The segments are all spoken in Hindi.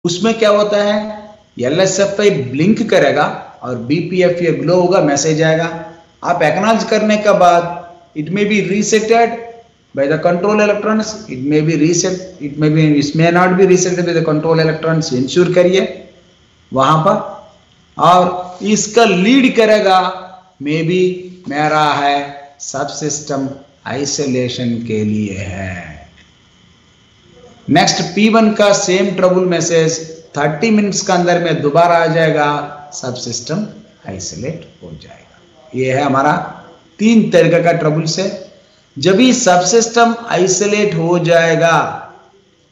उसमें क्या होता है, LSFI ब्लिंक करेगा और BPF ये ग्लो होगा, मैसेज आएगा। आप एक्नॉलेज करने के बाद it may be reseated by the control electrons, it may be reset, it may not be reset by the control electrons, ensure करिए वहां पर। और इसका लीड करेगा मे बी मेरा है सब सिस्टम आइसोलेशन के लिए है। नेक्स्ट P1 का सेम ट्रबल मैसेज 30 मिनट्स के अंदर में दोबारा आ जाएगा, सब सिस्टम आइसोलेट हो जाएगा। ये है हमारा 3 तरीके का ट्रबल से। जब भी सब सिस्टम आइसोलेट हो जाएगा,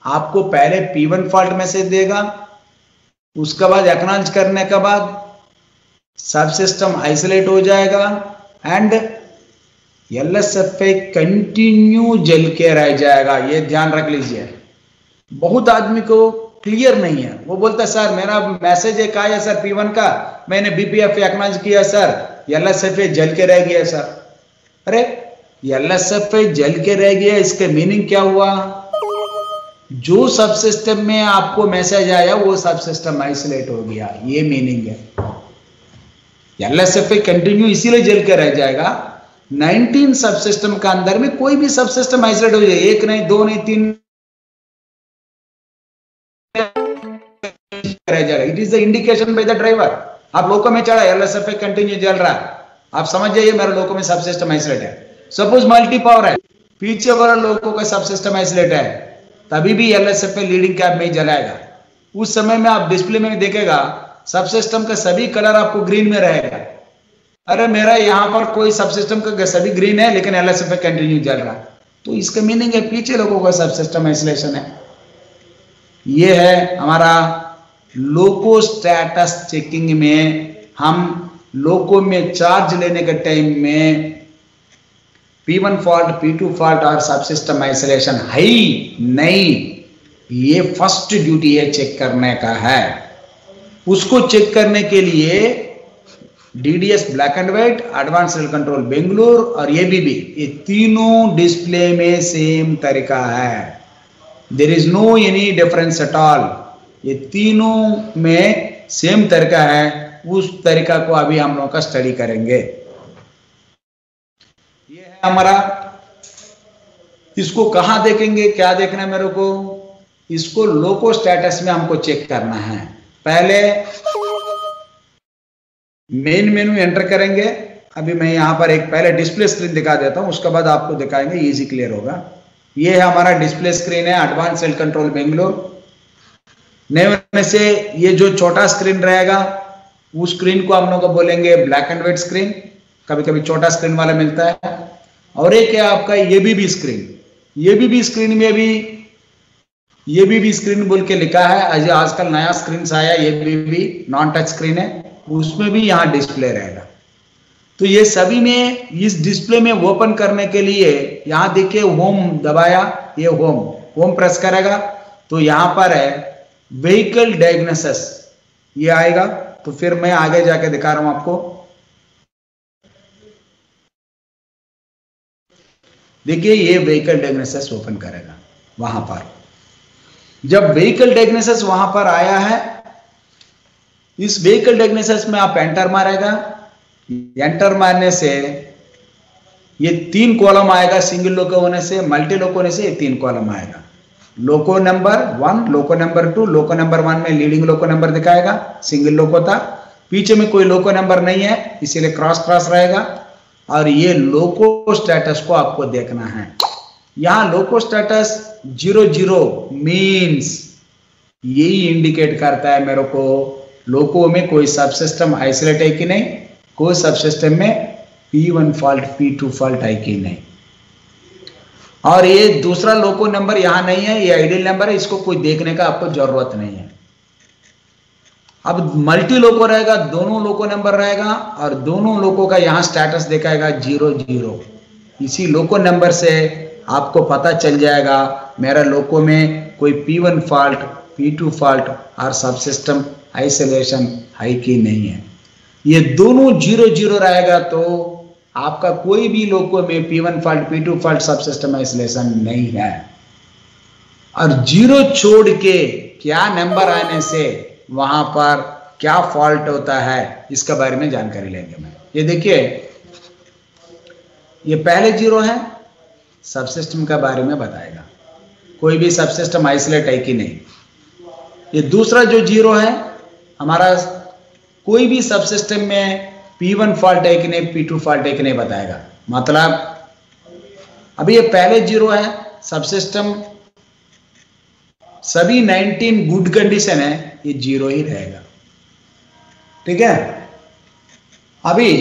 आपको पहले P1 फॉल्ट मैसेज देगा, उसके बाद एक्नॉलेज करने के बाद सब सिस्टम आइसोलेट हो जाएगा एंड LSFI कंटिन्यू जल के रह जाएगा। ये ध्यान रख लीजिए, बहुत आदमी को क्लियर नहीं है। वो बोलता है सर मेरा मैसेज एक आया सर P1 का, मैंने BPF एक्नॉलेज किया सर, LSFI जल के रह गया सर। अरे LSFI जल के रह गया, इसके मीनिंग क्या हुआ? जो सब सिस्टम में आपको मैसेज आया वो सब सिस्टम आइसोलेट हो गया, ये मीनिंग है। LSFI कंटिन्यू इसीलिए जल के रह जाएगा। 19 सब सिस्टम का अंदर में कोई भी सब सिस्टम आइसोलेट हो जाए, 1 नहीं 2 नहीं 3 रह जाएगा। It is the indication by the driver. आप लोको में चढ़ा, LSFI कंटिन्यू जल रहा है, आप समझ जाइए मेरे लोको में सब सिस्टम आइसोलेट है। सपोज मल्टी पावर है, पीछे वाला लोगों का सब सिस्टम आइसोलेट है, तभी भी LSFI लीडिंग कैप में ही जलाएगा। उस समय में आप डिस्प्ले में देखेगा सब सिस्टम का सभी कलर आपको ग्रीन में रहेगा। अरे मेरा यहाँ पर कोई सब सिस्टम का सभी ग्रीन है लेकिन LSFI कंटिन्यू जल रहा है, तो इसका मीनिंग है पीछे लोगों का सब सिस्टम आइसोलेशन है। ये है हमारा लोको स्टेटस चेकिंग में। हम लोको में चार्ज लेने के टाइम में P1 फॉल्ट, P2 फॉल्ट और सब सिस्टम आइसोलेशन है नहीं, ये फर्स्ट ड्यूटी है चेक करने का है। उसको चेक करने के लिए DDS black and white, advance cell control Bengaluru और ABB, ये तीनों डिस्प्ले में सेम तरीका है। There is no any difference at all, ये तीनों में सेम तरीका है। उस तरीका को अभी हम लोग का स्टडी करेंगे। ये है हमारा, इसको कहां देखेंगे, क्या देखना है मेरे को, इसको लोको स्टेटस में हमको चेक करना है। पहले मेन मेनू एंटर करेंगे। अभी मैं यहां पर एक पहले डिस्प्ले स्क्रीन दिखा देता हूं, उसके बाद आपको दिखाएंगे, इजी क्लियर होगा। ये है हमारा डिस्प्ले स्क्रीन है, एडवांस सेल कंट्रोल बेंगलुरु। नए होने से ये जो छोटा स्क्रीन रहेगा उस स्क्रीन को हम लोग को बोलेंगे ब्लैक एंड व्हाइट स्क्रीन, कभी कभी छोटा स्क्रीन वाला मिलता है। और एक है आपका ABB स्क्रीन। ABB स्क्रीन में भी ABB स्क्रीन बोल के लिखा है, आजकल नया स्क्रीन आया ABB नॉन टच स्क्रीन है, उसमें भी यहाँ डिस्प्ले रहेगा। तो ये सभी में इस डिस्प्ले में ओपन करने के लिए यहाँ देखिए होम दबाया, ये होम प्रेस करेगा तो यहाँ पर है व्हीकल डायग्नोसिस, ये आएगा। तो फिर मैं आगे जाके दिखा रहा हूं आपको। देखिए ये व्हीकल डायग्नोसिस ओपन करेगा वहां पर। जब व्हीकल डायग्नोसिस वहां पर आया है, इस व्हीकल डायग्नोसिस में आप एंटर मारेगा। एंटर मारने से ये 3 कॉलम आएगा, सिंगल लोको होने से, मल्टी लोको होने से ये 3 कॉलम आएगा। लोको नंबर 1, लोको नंबर 2, लोको नंबर 1 में लीडिंग लोको नंबर दिखाएगा, सिंगल लोको था। पीछे में कोई लोको नंबर नहीं है इसीलिए क्रॉस रहेगा। और ये लोको स्टेटस को आपको देखना है। यहां लोको स्टेटस 00 मीन्स यही इंडिकेट करता है मेरे को लोको में कोई सब सिस्टम आइसोलेट है कि नहीं, कोई सब सिस्टम में P1 फॉल्ट, P2 फॉल्ट है कि नहीं। और ये दूसरा लोको नंबर यहां नहीं है, ये आइडियल नंबर है, इसको कोई देखने का आपको जरूरत नहीं है। अब मल्टी लोको रहेगा, दोनों लोको नंबर रहेगा और दोनों लोको का यहां स्टेटस दिखाएगा 00। इसी लोको नंबर से आपको पता चल जाएगा मेरा लोको में कोई P1 फॉल्ट, P2 फॉल्ट और सब सिस्टम आइसोलेशन है कि नहीं है। ये दोनों 00 रहेगा तो आपका कोई भी लोको में P1 फॉल्ट, P2 फॉल्ट, सब सिस्टम आइसोलेशन नहीं है। और 0 छोड़ के क्या नंबर आने से वहां पर क्या फॉल्ट होता है इसके बारे में जानकारी लेंगे मैं। ये देखिए, ये पहले जीरो है, सबसिस्टम के बारे में बताएगा, कोई भी सबसिस्टम आइसोलेट है कि नहीं। ये दूसरा जो जीरो है हमारा, कोई भी सबसिस्टम में P1 फॉल्ट है कि नहीं, P2 फॉल्ट है कि नहीं बताएगा। मतलब अभी ये पहले जीरो है, सबसिस्टम सभी 19 गुड कंडीशन है, ये जीरो ही रहेगा। ठीक है, अभी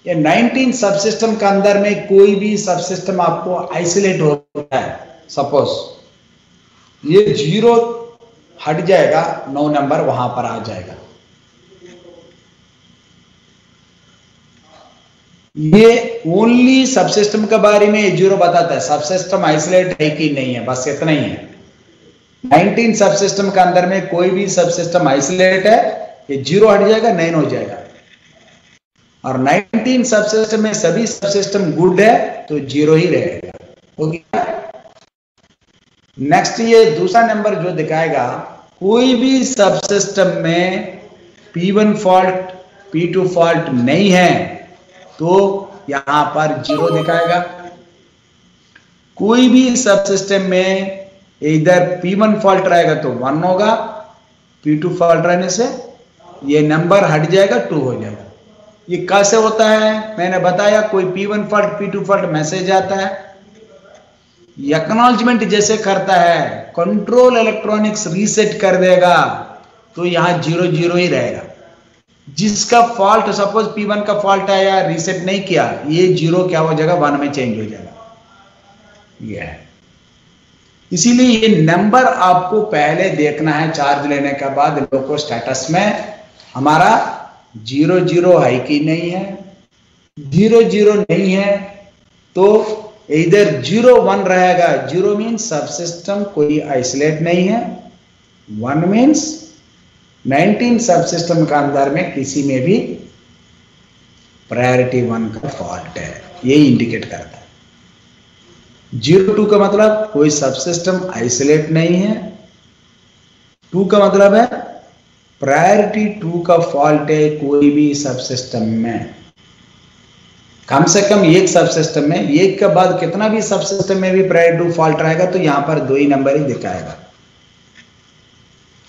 ये 19 सबसिस्टम के अंदर में कोई भी सबसिस्टम आपको आइसोलेट होता है, सपोज ये जीरो हट जाएगा, 9 नंबर वहां पर आ जाएगा। ये ओनली सबसिस्टम के बारे में जीरो बताता है, सबसिस्टम आइसोलेट है कि नहीं है, बस इतना ही है। 19 सबसिस्टम के अंदर में कोई भी सबसिस्टम आइसोलेट है, ये जीरो हट जाएगा, 9 हो जाएगा। और 19 सबसिस्टम में सभी सबसिस्टम गुड है तो जीरो ही रहेगा। ओके, नेक्स्ट ये दूसरा नंबर जो दिखाएगा, कोई भी सबसिस्टम में P1 फॉल्ट P2 फॉल्ट नहीं है तो यहां पर जीरो दिखाएगा। कोई भी सबसिस्टम में इधर P1 फॉल्ट रहेगा तो 1 होगा, P2 फॉल्ट रहने से ये नंबर हट जाएगा, 2 हो जाएगा। ये कैसे होता है मैंने बताया, कोई P1 fault P2 fault message आता है, एक्नॉलेजमेंट जैसे करता है, कंट्रोल इलेक्ट्रॉनिक्स रीसेट कर देगा तो यहां 0 0 ही रहेगा। जिसका फॉल्ट सपोज P1 का फॉल्ट आया, रीसेट नहीं किया, ये 0 क्या हो जाएगा, 1 में चेंज हो जाएगा। ये है, इसीलिए ये नंबर आपको पहले देखना है चार्ज लेने के बाद लोको स्टेटस में हमारा 0 0 है कि नहीं है। 0 0 नहीं है तो इधर 0 1 रहेगा। 0 मीन्स सबसिस्टम कोई आइसोलेट नहीं है, 1 मीन्स 19 सबसिस्टम का अंदर में किसी में भी प्रायोरिटी 1 का फॉल्ट है, यही इंडिकेट करता है। 0 2 का मतलब कोई सबसिस्टम आइसोलेट नहीं है, 2 का मतलब है प्रायोरिटी 2 का फॉल्ट है कोई भी सबसिस्टम में। कम से कम एक सबसिस्टम में, एक के बाद कितना भी सबसिस्टम में भी प्रायोरिटी 2 फॉल्ट रहेगा तो यहां पर 2 ही नंबर ही दिखाएगा।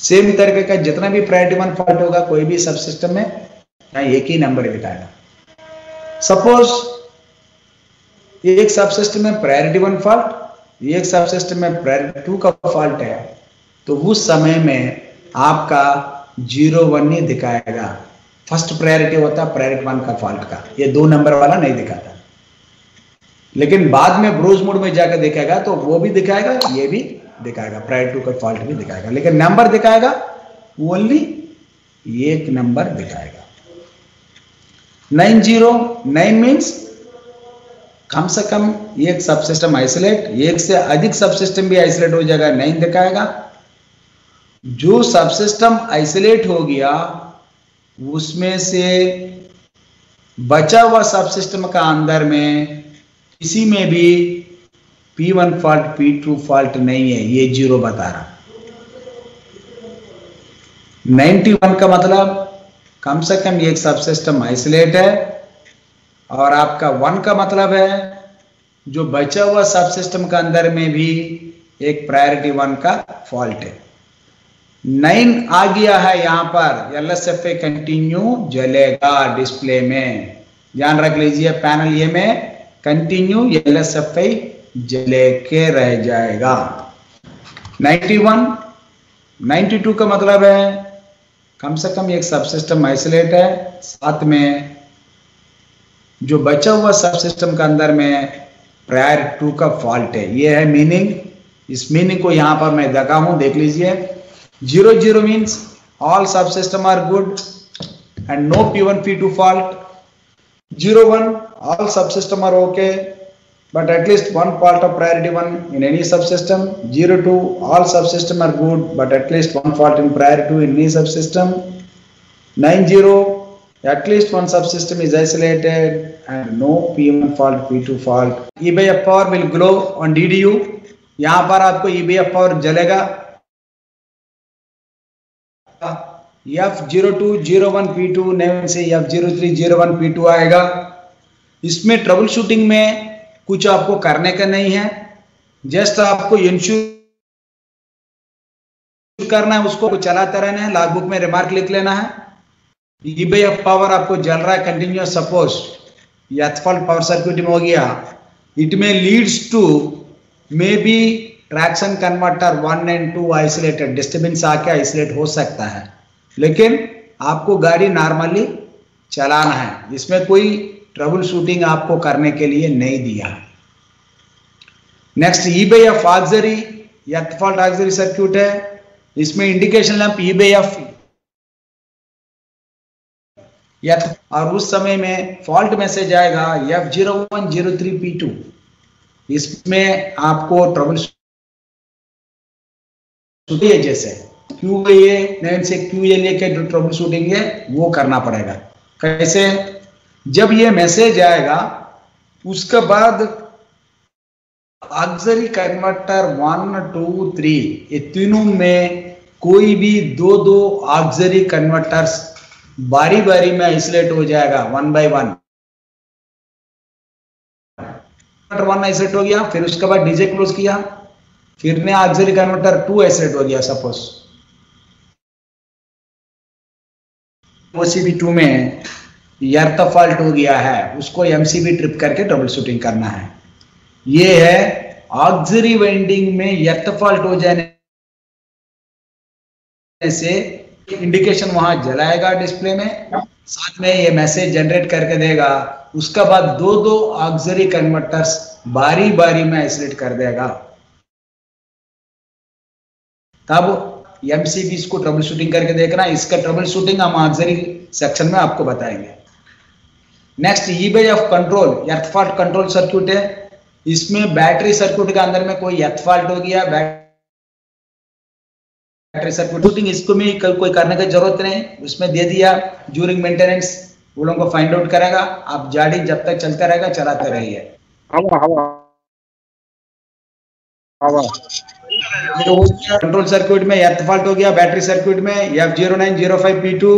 सेम तरीके का जितना भी प्रायोरिटी 1 फॉल्ट होगा कोई भी सबसिस्टम में यहां एक ही नंबर दिखाएगा। सपोज एक सबसिस्टम में प्रायोरिटी 1 फॉल्ट, एक सबसिस्टम में प्रायोरिटी 2 का फॉल्ट है, तो उस समय में आपका 0 1 नहीं दिखाएगा। फर्स्ट प्रायोरिटी होता है प्रायोरिटी 1 का फॉल्ट का, ये 2 नंबर वाला नहीं दिखाता। लेकिन बाद में ब्रोज मोड में जाकर देखेगा तो वो भी दिखाएगा, ये भी दिखाएगा, प्रायोरिटी 2 का फॉल्ट भी दिखाएगा, लेकिन नंबर दिखाएगा ओनली एक नंबर दिखाएगा। 9 0 9 मीन्स कम से कम एक सबसिस्टम आइसोलेट, एक से अधिक सबसिस्टम भी आइसोलेट हो जाएगा, 9 दिखाएगा। जो सबसिस्टम आइसोलेट हो गया उसमें से बचा हुआ सबसिस्टम का अंदर में किसी में भी P1 फॉल्ट P2 फॉल्ट नहीं है, ये 0 बता रहा। 91 का मतलब कम से कम एक सबसिस्टम आइसोलेट है, और आपका 1 का मतलब है जो बचा हुआ सबसिस्टम का अंदर में भी एक प्रायोरिटी 1 का फॉल्ट है। 9 आ गया है यहां पर, LSFA कंटिन्यू जलेगा डिस्प्ले में, ध्यान रख लीजिए, पैनल ये में कंटिन्यू LSFA जले के रह जाएगा। 91 92 का मतलब है कम से कम एक सबसिस्टम आइसोलेट है, साथ में जो बचा हुआ सबसिस्टम का अंदर में प्रायोरिटी 2 का फॉल्ट है। ये है मीनिंग, इस मीनिंग को यहां पर मैं देखा हूं, देख लीजिए। 0 0 means all subsystem are good and no P1 P2 fault. 0 1 all subsystem are okay but at least one fault of priority 1 in any subsystem. 0 2 all subsystem are good but at least one fault in priority 2 in any subsystem. 9 0 at least one subsystem is isolated and no P1 fault P2 fault. EBF power will glow on DDU. यहाँ पर आपको EBF power जलेगा F0201P2 नेम से F0301P2 आएगा। इसमें ट्रबल शूटिंग में कुछ आपको करने का नहीं है, जस्ट आपको इंश्योर करना है, उसको चलाते रहना है, लॉग बुक में रिमार्क लिख लेना है। EBF पावर आपको जल रहा है continuous, suppose fault power circuit में हो गया, इट में leads to may be traction converter 1 and 2 isolated, disturbance आके आइसोलेट हो सकता है, लेकिन आपको गाड़ी नॉर्मली चलाना है, इसमें कोई ट्रबल शूटिंग आपको करने के लिए नहीं दिया। Next EBF auxiliary fault auxiliary circuit है, इसमें इंडिकेशन लैंप EBF और उस समय में फॉल्ट मैसेज आएगा F0103P2, इसमें आपको ट्रबल शूटिंग जैसे QA नेम से QA के जो ट्रबल शूटिंग है वो करना पड़ेगा। कैसे? जब ये मैसेज आएगा उसके बाद ऑक्सिलरी कन्वर्टर 1, 2, 3 ये तीनों में कोई भी दो ऑक्सिलरी कन्वर्टर्स बारी बारी में आइसोलेट हो जाएगा 1 by 1। 1 आइसोलेट हो गया, फिर उसके बाद डीजे क्लोज किया, फिर ने ऑक्सिलरी कन्वर्टर 2 आइसोलेट हो गया सपोज। OCB2 में एर्थ फॉल्ट हो गया है, उसको MCB ट्रिप करके ट्रबल शूटिंग करना है। ये है ऑक्सिलरी वाइंडिंग में एर्थ फॉल्ट हो जाने से इंडिकेशन वहां जलाएगा डिस्प्ले में, साथ में ये मैसेज जनरेट करके देगा। उसके बाद दो ऑक्सिलरी कन्वर्टर्स बारी बारी में आइसोलेट कर देगा, तब MCB इसको ट्रबल शूटिंग करके देखना। इसका ट्रबल शूटिंग हम ऑक्सिलरी सेक्शन में आपको बताएंगे। Next EBF control earth fault control circuit है, इसमें बैटरी सर्किट के अंदर में कोई एर्थ फॉल्ट हो गया, बैटरी सर्किट शूटिंग इसको भी कोई करने की जरूरत नहीं, उसमें दे दिया ड्यूरिंग मेंटेनेंस, वो लोगों को फाइंड आउट करेगा। आप गाड़ी जब तक चलता रहेगा चलाते रहिए। कंट्रोल सर्किट में एर्थ फॉल्ट हो गया, बैटरी सर्किट में F0905P2,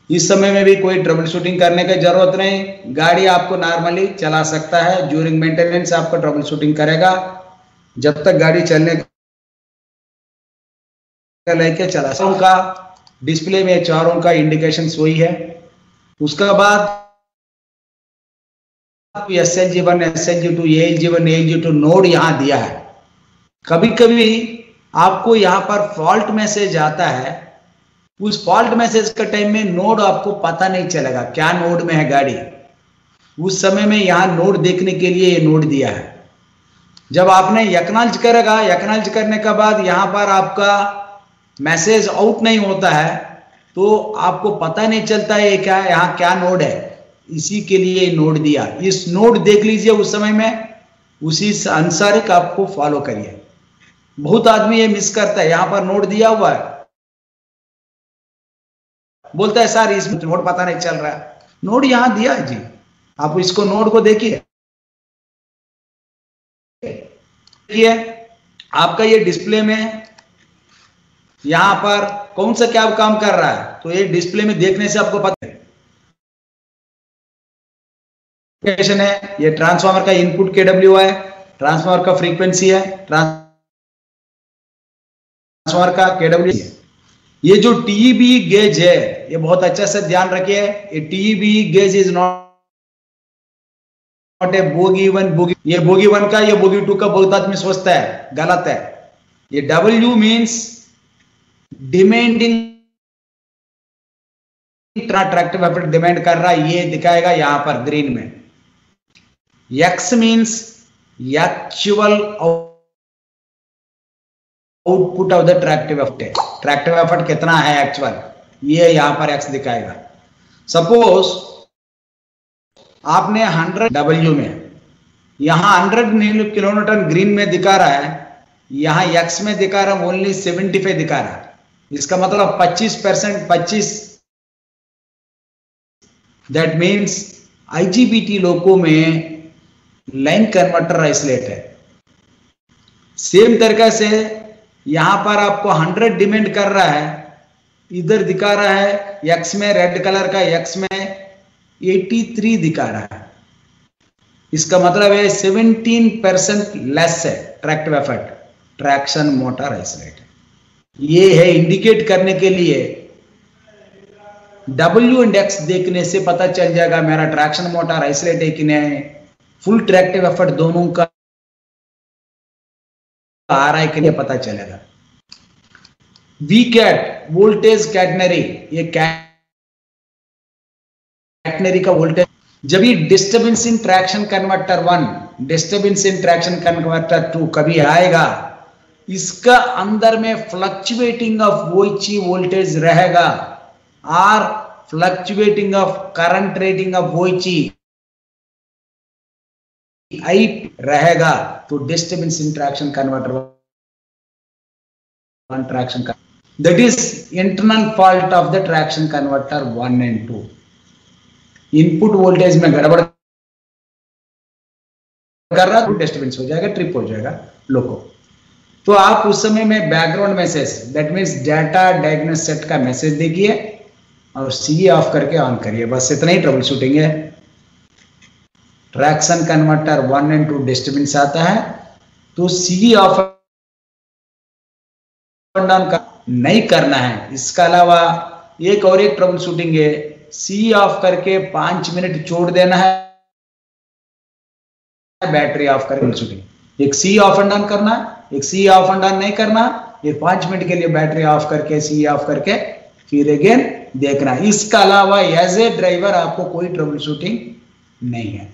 इस समय में भी कोई ट्रबल शूटिंग करने की जरूरत नहीं, गाड़ी आपको नॉर्मली चला सकता है। ड्यूरिंग मेंटेनेंस आपको ट्रबल शूटिंग करेगा, जब तक गाड़ी चलने का लेके चला। उनका डिस्प्ले में चारों का इंडिकेशन वही है। उसके बाद SLG1, SLG2, ALG1, ALG2 node यहां दिया है। कभी कभी आपको यहां पर फॉल्ट मैसेज आता है, उस फॉल्ट मैसेज के टाइम में नोड आपको पता नहीं चलेगा क्या नोड में है गाड़ी, उस समय में यहां नोड देखने के लिए ये नोड दिया है। जब आपने एक्नॉलेज करेगा, एक्नॉलेज करने के बाद यहां पर आपका मैसेज आउट नहीं होता है तो आपको पता नहीं चलता है क्या यहां क्या नोड है, इसी के लिए नोड दिया। इस नोड देख लीजिए उस समय में, उसी अनुसार आपको फॉलो करिए। बहुत आदमी ये मिस करता है, यहां पर नोड दिया हुआ है, बोलता है सर इसमें नोड पता नहीं चल रहा है, नोड यहां दिया है जी, आप इसको नोड को देखिए। आपका ये डिस्प्ले में यहां पर कौन सा क्या काम कर रहा है, तो ये डिस्प्ले में देखने से आपको पता है। ये ट्रांसफार्मर का इनपुट KW है, ट्रांसफार्मर का फ्रीक्वेंसी है, ट्रांसफार्मर का KW है। ये जो TEB गेज है ये बहुत अच्छा से ध्यान रखिए, ये TEB gauge is not a bogie 1 bogie, ये बोगी 1 का ये बोगी 2 का बहुत आदमी सोचता है, गलत है। ये W means demanding, tractive effort demand कर रहा है, ये दिखाएगा यहां पर ग्रीन में। X means actual output of the tractive effort, tractive effort कितना है एक्चुअल, ये यहां पर X दिखाएगा। सपोज आपने 100 W में, यहां 100 किलोमीटर ग्रीन में दिखा रहा है, यहां X में दिखा रहा है ओनली 75 दिखा रहा है। इसका मतलब 25%, 25, दैट मीन्स IGBT लोगों में लाइन कन्वर्टर आइसोलेट है। सेम तरीके से यहां पर आपको 100 डिमांड कर रहा है, इधर दिखा रहा है एक्स में, रेड कलर का एक्स में 83 दिखा रहा है। इसका मतलब है 17% लेस है tractive effort traction motor isolator. ये है इंडिकेट करने के लिए W इंडेक्स देखने से पता चल जाएगा मेरा ट्रैक्शन मोटर आइसोलेट है कि नहीं, फुल ट्रैक्टिव एफर्ट दोनों का आ रहा है कि नहीं पता चलेगा। VCAT वोल्टेज कैटनरी, ये कैटनरी का वोल्टेज जब ये disturbance in traction converter 1, disturbance in traction converter 2 कभी आएगा, इसका अंदर में फ्लक्चुएटिंग ऑफ वोल्टेज वोल्टेज रहेगा और fluctuating of current rating of voltage आई रहेगा, तो disturbance in traction converter 1 traction का that is internal fault of the traction converter 1 and 2। Input voltage में गड़बड़ कर रहा तो डिस्टर्बेंस हो जाएगा, ट्रिप हो जाएगा लोको। तो आप उस समय में background message that means data diagnose set का मैसेज देखिए और सीई ऑफ करके ऑन करिए, बस इतना ही ट्रबल शूटिंग है। ट्रैक्शन कन्वर्टर 1 and 2 डिस्टर्बेंस आता है तो सीई ऑफ एंड ऑन नहीं करना है। इसका अलावा एक और एक ट्रबल शूटिंग है, सी ऑफ करके 5 मिनट छोड़ देना है, बैटरी ऑफ करके शूटिंग। एक सी ऑफ एंड ऑन करना, एक सी ऑफ एंड ऑन नहीं करना, ये 5 मिनट के लिए बैटरी ऑफ करके सी ऑफ करके फिर अगेन देखना। इसका अलावा एज ए ड्राइवर आपको कोई ट्रबल शूटिंग नहीं है।